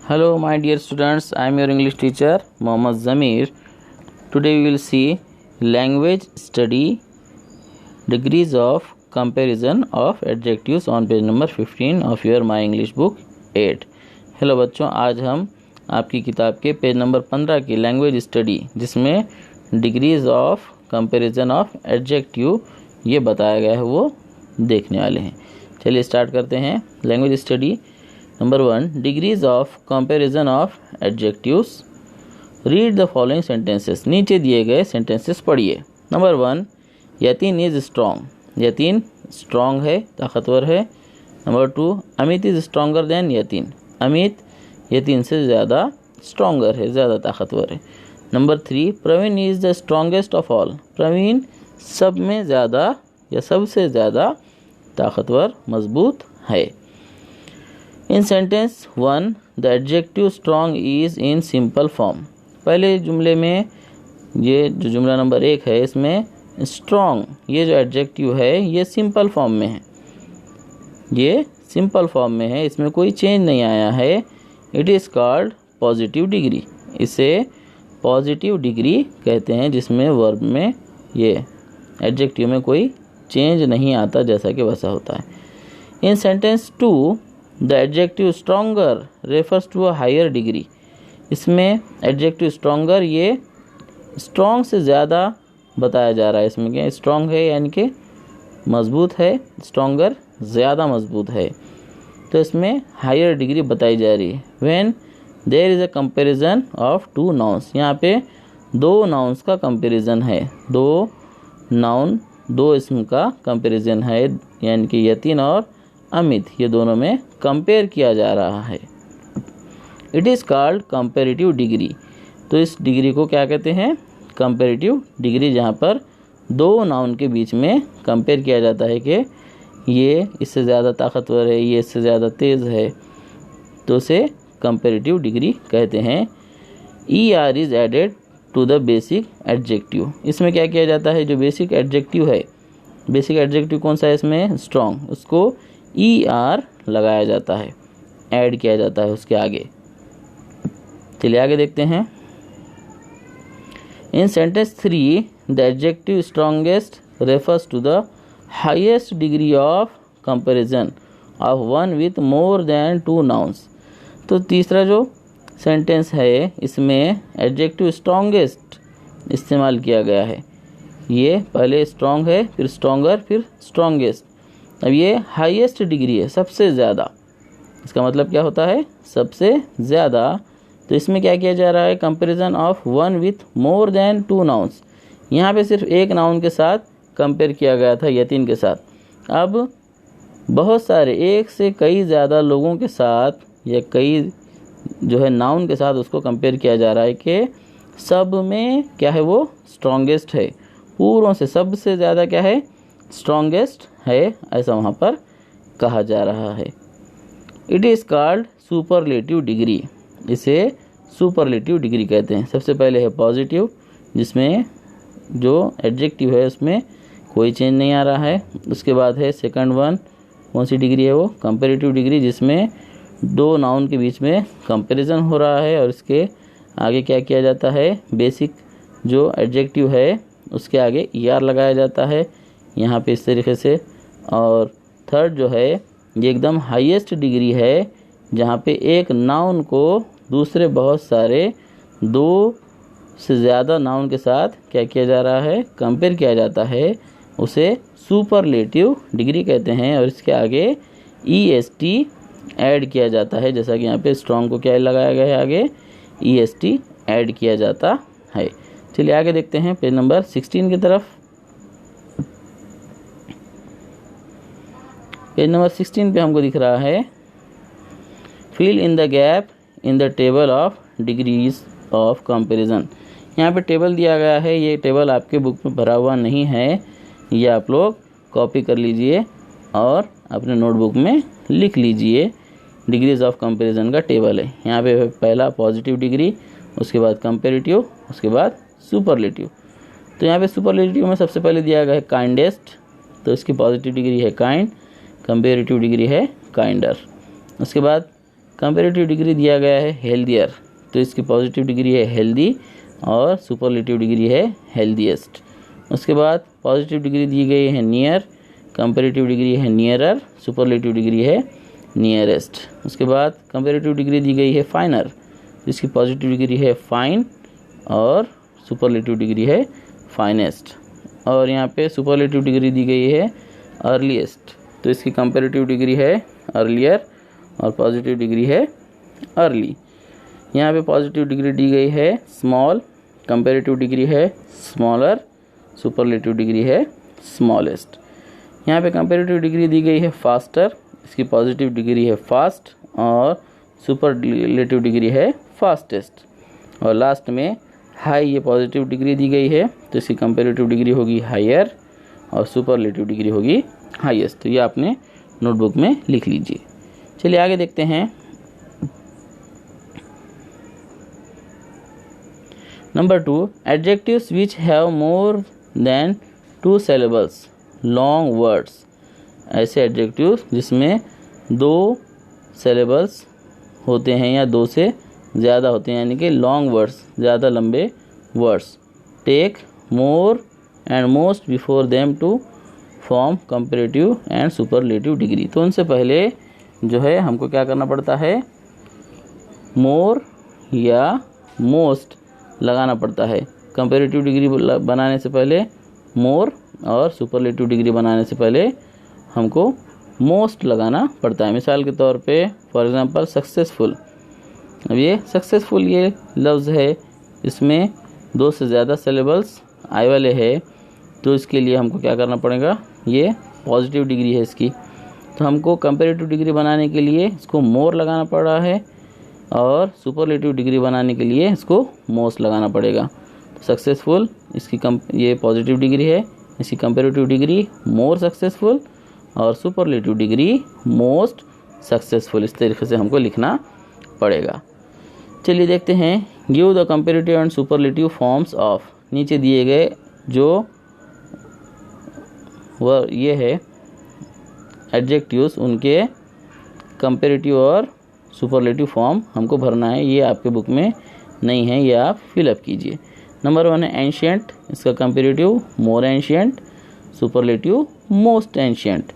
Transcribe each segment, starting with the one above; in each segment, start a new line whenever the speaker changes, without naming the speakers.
Hello my dear students, I am your English teacher Mohammad Zamir. Today we will see language study degrees of comparison of adjectives on page number 15 of your My English book 8. Hello बच्चों, आज हम आपकी किताब के page number 15 की language study जिसमें degrees of comparison of adjective ये बताया गया है वो देखने वाले हैं। चलिए स्टार्ट करते हैं। Language study number 1, degrees of comparison of adjectives. Read the following sentences. नीचे दिए गए सेंटेंसेस पढ़िए। Number 1, Yatin is strong. Yatin strong है, ताकतवर है। Number 2, Amit is stronger than Yatin. Amit Yatin से ज़्यादा स्ट्रॉन्गर है, ज़्यादा ताकतवर है। Number 3, Praveen is the strongest of all. Praveen सब में ज़्यादा या सबसे ज़्यादा ताकतवर, मजबूत है। इन sentence 1, the adjective strong is in simple form. पहले जुमले में ये जो जुमला नंबर 1 है इसमें स्ट्रॉन्ग ये जो एडजेक्टिव है ये सिंपल फॉर्म में है, ये सिंपल फॉर्म में है, इसमें कोई चेंज नहीं आया है। It is called positive degree. इसे पॉजिटिव डिग्री कहते हैं जिसमें वर्ब में ये एडजेक्टिव में कोई चेंज नहीं आता जैसा कि वैसा होता है। इन sentence 2, the adjective stronger refers to a higher degree. इसमें एडजेक्टिव स्ट्रॉन्गर ये स्ट्रॉन्ग से ज़्यादा बताया जा रहा है। इसमें क्या स्ट्रॉन्ग है यानी कि मजबूत है, स्ट्रॉन्गर ज़्यादा मजबूत है, तो इसमें हायर डिग्री बताई जा रही है। When there is a comparison of two nouns. यहाँ पे दो नाउन्स का कंपैरिजन है, दो नाउन दो इसम का कंपैरिजन है, यानी कि यतीन और अमित ये दोनों में कंपेयर किया जा रहा है। It is called comparative degree. तो इस डिग्री को क्या कहते हैं? कंपैरेटिव डिग्री, जहाँ पर दो नाउन के बीच में कंपेयर किया जाता है कि ये इससे ज़्यादा ताकतवर है, ये इससे ज़्यादा तेज़ है, तो उसे कंपैरेटिव डिग्री कहते हैं। ER is added to the basic adjective. इसमें क्या किया जाता है? जो बेसिक एडजेक्टिव है, बेसिक एडजेक्टिव कौन सा है इसमें? स्ट्रॉन्ग, उसको ER लगाया जाता है, ऐड किया जाता है उसके आगे। चलिए आगे देखते हैं। In sentence 3, the adjective strongest refers to the highest degree of comparison of one with more than two nouns. तो तीसरा जो सेंटेंस है इसमें एडजेक्टिव स्ट्रॉन्गेस्ट इस्तेमाल किया गया है। ये पहले स्ट्रॉन्ग है, फिर स्ट्रॉन्गर, फिर स्ट्रॉन्गेस्ट। अब ये हाईएस्ट डिग्री है, सबसे ज़्यादा। इसका मतलब क्या होता है? सबसे ज़्यादा। तो इसमें क्या किया जा रहा है? Comparison of one with more than two nouns. यहाँ पे सिर्फ एक नाउन के साथ कंपेयर किया गया था, यतीन के साथ। अब बहुत सारे, एक से कई ज़्यादा लोगों के साथ या कई जो है नाउन के साथ उसको कंपेयर किया जा रहा है कि सब में क्या है? वो स्ट्रॉन्गेस्ट है, पूरों से सबसे ज़्यादा क्या है? स्ट्रॉन्गेस्ट है, ऐसा वहाँ पर कहा जा रहा है। It is called superlative degree. इसे सुपरलेटिव डिग्री कहते हैं। सबसे पहले है पॉजिटिव, जिसमें जो एडजेक्टिव है उसमें कोई चेंज नहीं आ रहा है। उसके बाद है सेकंड वन, कौन सी डिग्री है वो? कंपैरेटिव डिग्री, जिसमें दो नाउन के बीच में कंपैरिजन हो रहा है और इसके आगे क्या किया जाता है? बेसिक जो एडजेक्टिव है उसके आगे ER लगाया जाता है यहाँ पे इस तरीके से। और थर्ड जो है ये एकदम हाईएस्ट डिग्री है, जहाँ पे एक नाउन को दूसरे बहुत सारे दो से ज़्यादा नाउन के साथ क्या किया जा रहा है? कंपेयर किया जाता है। उसे सुपरलेटिव डिग्री कहते हैं। और इसके आगे EST ऐड किया जाता है, जैसा कि यहाँ पे स्ट्रॉन्ग को क्या लगाया गया है? आगे EST ऐड किया जाता है। चलिए आगे देखते हैं पेज नंबर 16 की तरफ। पेज नंबर 16 पे हमको दिख रहा है fill in the gap in the table of degrees of comparison. यहाँ पे टेबल दिया गया है, ये टेबल आपके बुक में भरा हुआ नहीं है, ये आप लोग कॉपी कर लीजिए और अपने नोटबुक में लिख लीजिए। डिग्रीज ऑफ कंपैरिजन का टेबल है। यहाँ पे पहला पॉजिटिव डिग्री, उसके बाद कंपैरेटिव, उसके बाद सुपरलेटिव। तो यहाँ पे सुपरलेटिव में सबसे पहले दिया गया है काइंडेस्ट, तो इसकी पॉजिटिव डिग्री है काइंड, कंपैरेटिव डिग्री है काइंडर। उसके बाद कंपैरेटिव डिग्री दिया गया है हेल्दियर, तो इसकी पॉजिटिव डिग्री है हेल्दी और सुपरलेटिव डिग्री है हेल्दीएस्ट। उसके बाद पॉजिटिव डिग्री दी गई है नियर, कंपैरेटिव डिग्री है नियरर, सुपरलेटिव डिग्री है नियरेस्ट। उसके बाद कंपैरेटिव डिग्री दी गई है फाइनर, जिसकी पॉजिटिव डिग्री है फाइन और सुपरलेटिव डिग्री है फाइनेस्ट। और यहाँ पे सुपरलेटिव डिग्री दी गई है अर्लीस्ट, तो इसकी कंपैरेटिव डिग्री है अर्लियर और पॉजिटिव डिग्री है अर्ली। यहाँ पे पॉजिटिव डिग्री दी गई है स्मॉल, कंपैरेटिव डिग्री है स्मॉलर, सुपरलेटिव डिग्री है स्मॉलेस्ट। यहाँ पे कंपैरेटिव डिग्री दी गई है फास्टर, इसकी पॉजिटिव डिग्री है फास्ट और सुपरलेटिव डिग्री है फास्टेस्ट। और लास्ट में हाई, ये पॉजिटिव डिग्री दी गई है, तो इसकी कंपैरेटिव डिग्री होगी हायर और सुपरलेटिव डिग्री होगी हाईएस्ट। तो ये आपने नोटबुक में लिख लीजिए। चलिए आगे देखते हैं। Number 2, adjectives which have more than 2 syllables, long words. ऐसे एडजेक्टिव्स जिसमें 2 syllables होते हैं या 2 से ज़्यादा होते हैं, यानी कि लॉन्ग वर्ड्स, ज़्यादा लंबे words. Take more and most before them to form comparative and superlative degree. तो उनसे पहले जो है हमको क्या करना पड़ता है, मोर या मोस्ट लगाना पड़ता है। कंपैरेटिव डिग्री बनाने से पहले मोर और सुपरलेटिव डिग्री बनाने से पहले हमको मोस्ट लगाना पड़ता है। मिसाल के तौर पे फॉर एग्जांपल सक्सेसफुल, अब ये सक्सेसफुल ये लफ्ज़ है, इसमें 2 से ज़्यादा सिलेबल्स आई वाले है, तो इसके लिए हमको क्या करना पड़ेगा, ये पॉजिटिव डिग्री है इसकी, तो हमको कंपैरेटिव डिग्री बनाने के लिए इसको मोर लगाना पड़ रहा है और सुपरलेटिव डिग्री बनाने के लिए इसको मोस्ट लगाना पड़ेगा। सक्सेसफुल इसकी ये पॉजिटिव डिग्री है, इसकी कंपैरेटिव डिग्री मोर सक्सेसफुल और सुपरलेटिव डिग्री मोस्ट सक्सेसफुल। इस तरीके से हमको लिखना पड़ेगा। चलिए देखते हैं, give the comparative and superlative forms of. नीचे दिए गए जो वह ये है एडजेक्टिव्स, उनके कंपैरेटिव और सुपरलेटिव फॉर्म हमको भरना है। ये आपके बुक में नहीं है, ये आप फिलअप कीजिए। नंबर 1 है एंशियंट, इसका कंपैरेटिव मोर एंशियंट, सुपरलेटिव मोस्ट एंशियंट।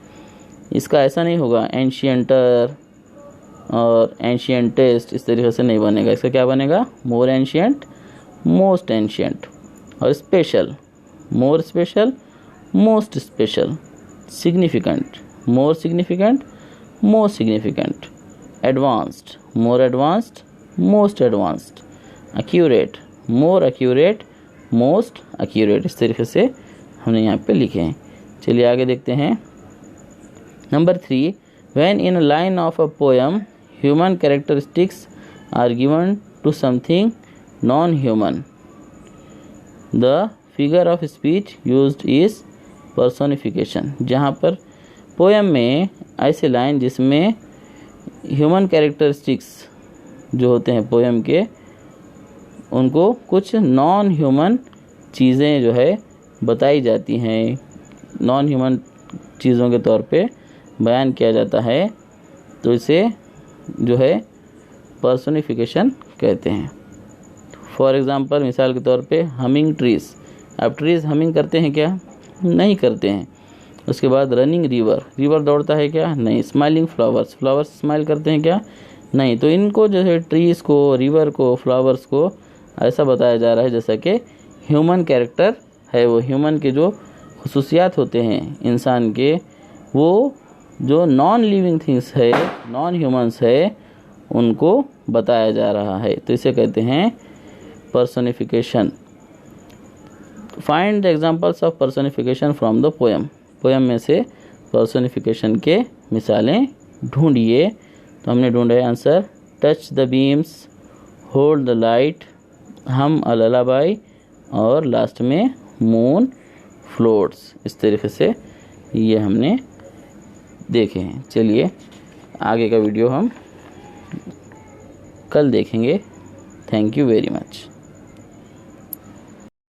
इसका ऐसा नहीं होगा एंशियंटर और एंशियंटेस्ट, इस तरीके से नहीं बनेगा। इसका क्या बनेगा, मोर एंशियंट, मोस्ट एंशियंट। और special, more special, most special. Significant, more significant, most significant. Advanced, more advanced, most advanced. Accurate, more accurate, most accurate. इस तरीके से हमने यहाँ पे लिखे हैं। चलिए आगे देखते हैं। Number 3, when in a line of a poem human characteristics are given to something non human, the figure of speech used is personification. जहाँ पर पोएम में ऐसे लाइन जिसमें ह्यूमन कैरेक्टरिस्टिक्स जो होते हैं पोएम के, उनको कुछ नॉन ह्यूमन चीज़ें जो है बताई जाती हैं, नॉन ह्यूमन चीज़ों के तौर पे बयान किया जाता है, तो इसे जो है पर्सोनिफिकेशन कहते हैं। फॉर एग्ज़ाम्पल, मिसाल के तौर पे हमिंग ट्रीज़। अब ट्रीज़ हमिंग करते हैं क्या, नहीं करते हैं। उसके बाद रनिंग रिवर, रिवर दौड़ता है क्या, नहीं। स्माइलिंग फ्लावर्स, फ्लावर्स स्माइल करते हैं क्या, नहीं। तो इनको जो है ट्रीज़ को, रिवर को, फ्लावर्स को ऐसा बताया जा रहा है जैसा कि ह्यूमन कैरेक्टर है। वो ह्यूमन के जो खुसूसियात होते हैं इंसान के, वो जो नॉन लिविंग थिंग्स है, नॉन ह्यूमंस है, उनको बताया जा रहा है। तो इसे कहते हैं personification. Find the examples of personification from the poem. Poem में से पर्सोनिफिकेशन के मिसालें ढूंढिए। तो हमने ढूंढा है answer, touch the beams, hold the light, हम अ ललाबाई, और लास्ट में मून फ्लोट्स। इस तरीके से ये हमने देखे हैं। चलिए आगे का वीडियो हम कल देखेंगे। Thank you very much.